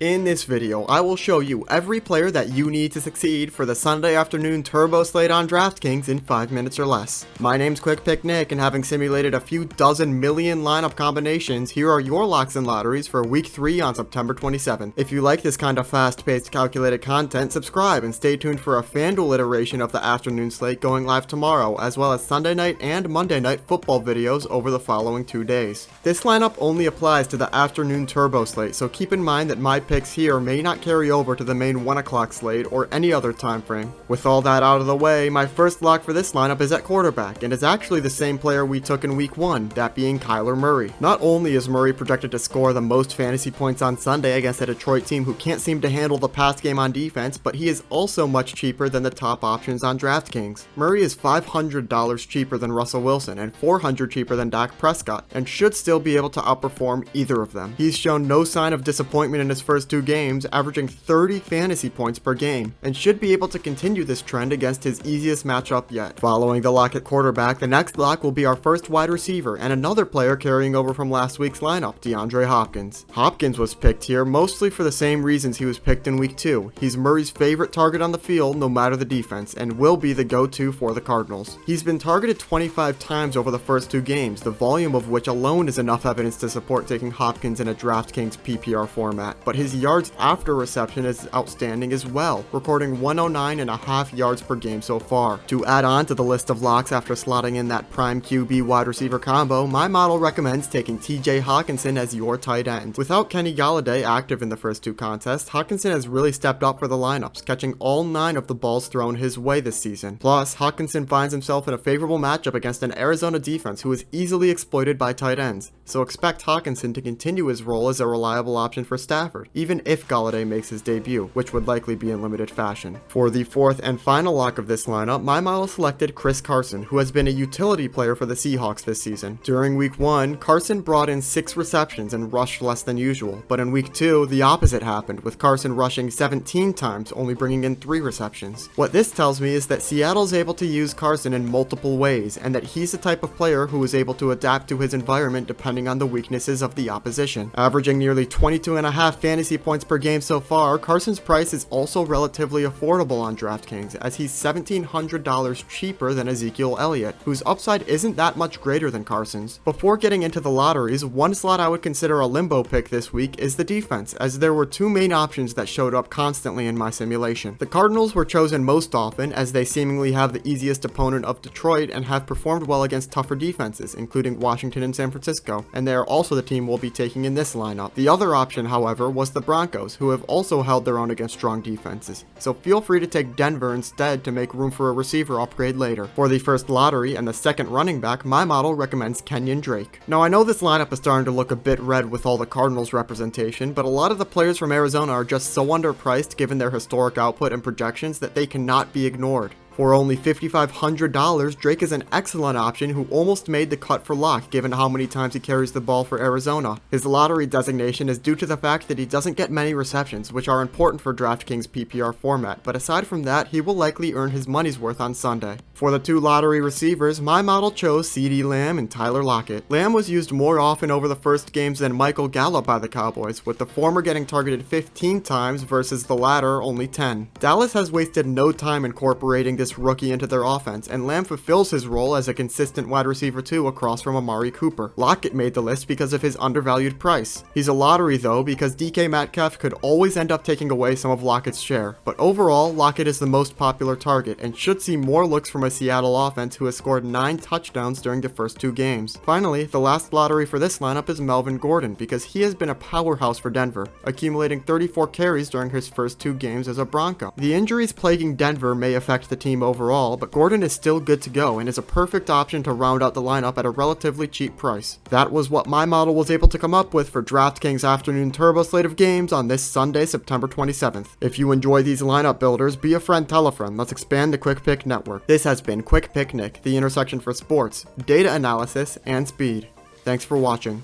In this video, I will show you every player that you need to succeed for the Sunday afternoon turbo slate on DraftKings in 5 minutes or less. My name's Quick Pick Nick, and having simulated a few dozen million lineup combinations, here are your locks and lotteries for Week 3 on September 27th. If you like this kind of fast-paced calculated content, subscribe and stay tuned for a FanDuel iteration of the afternoon slate going live tomorrow, as well as Sunday night and Monday night football videos over the following 2 days. This lineup only applies to the afternoon turbo slate, so keep in mind that my picks here may not carry over to the main 1 o'clock slate or any other time frame. With all that out of the way, my first lock for this lineup is at quarterback, and is actually the same player we took in Week 1, that being Kyler Murray. Not only is Murray projected to score the most fantasy points on Sunday against a Detroit team who can't seem to handle the pass game on defense, but he is also much cheaper than the top options on DraftKings. Murray is $500 cheaper than Russell Wilson and $400 cheaper than Dak Prescott, and should still be able to outperform either of them. He's shown no sign of disappointment in his first 2 games, averaging 30 fantasy points per game, and should be able to continue this trend against his easiest matchup yet. Following the lock at quarterback, the next lock will be our first wide receiver and another player carrying over from last week's lineup, DeAndre Hopkins. Hopkins was picked here mostly for the same reasons he was picked in Week 2. He's Murray's favorite target on the field no matter the defense, and will be the go-to for the Cardinals. He's been targeted 25 times over the first 2 games, the volume of which alone is enough evidence to support taking Hopkins in a DraftKings PPR format, but his yards after reception is outstanding as well, recording 109.5 yards per game so far. To add on to the list of locks after slotting in that prime QB wide receiver combo, my model recommends taking TJ Hawkinson as your tight end. Without Kenny Golladay active in the first 2 contests, Hawkinson has really stepped up for the lineups, catching all 9 of the balls thrown his way this season. Plus, Hawkinson finds himself in a favorable matchup against an Arizona defense who is easily exploited by tight ends, so expect Hawkinson to continue his role as a reliable option for Stafford, even if Golladay makes his debut, which would likely be in limited fashion. For the 4th and final lock of this lineup, my model selected Chris Carson, who has been a utility player for the Seahawks this season. During Week 1, Carson brought in 6 receptions and rushed less than usual, but in Week 2, the opposite happened, with Carson rushing 17 times, only bringing in 3 receptions. What this tells me is that Seattle's able to use Carson in multiple ways, and that he's the type of player who is able to adapt to his environment depending on the weaknesses of the opposition. Averaging nearly 22.5 fantasy points per game so far, Carson's price is also relatively affordable on DraftKings, as he's $1,700 cheaper than Ezekiel Elliott, whose upside isn't that much greater than Carson's. Before getting into the lotteries, one slot I would consider a limbo pick this week is the defense, as there were 2 main options that showed up constantly in my simulation. The Cardinals were chosen most often, as they seemingly have the easiest opponent of Detroit and have performed well against tougher defenses, including Washington and San Francisco, and they are also the team we'll be taking in this lineup. The other option, however, was the Broncos, who have also held their own against strong defenses, so feel free to take Denver instead to make room for a receiver upgrade later. For the first lottery and the second running back, my model recommends Kenyon Drake. Now, I know this lineup is starting to look a bit red with all the Cardinals representation, but a lot of the players from Arizona are just so underpriced given their historic output and projections that they cannot be ignored. For only $5,500, Drake is an excellent option who almost made the cut for lock given how many times he carries the ball for Arizona. His lottery designation is due to the fact that he doesn't get many receptions, which are important for DraftKings PPR format, but aside from that, he will likely earn his money's worth on Sunday. For the 2 lottery receivers, my model chose CeeDee Lamb and Tyler Lockett. Lamb was used more often over the first games than Michael Gallup by the Cowboys, with the former getting targeted 15 times versus the latter only 10. Dallas has wasted no time incorporating this rookie into their offense, and Lamb fulfills his role as a consistent wide receiver 2 across from Amari Cooper. Lockett made the list because of his undervalued price. He's a lottery though, because DK Metcalf could always end up taking away some of Lockett's share, but overall, Lockett is the most popular target and should see more looks from a Seattle offense who has scored 9 touchdowns during the first 2 games. Finally, the last lottery for this lineup is Melvin Gordon, because he has been a powerhouse for Denver, accumulating 34 carries during his first 2 games as a Bronco. The injuries plaguing Denver may affect the team overall, but Gordon is still good to go and is a perfect option to round out the lineup at a relatively cheap price. That was what my model was able to come up with for DraftKings afternoon turbo slate of games on this Sunday, September 27th. If you enjoy these lineup builders, be a friend, tell a friend. Let's expand the Quick Pick network. This has been Quick Pick Nick, the intersection for sports, data analysis, and speed. Thanks for watching.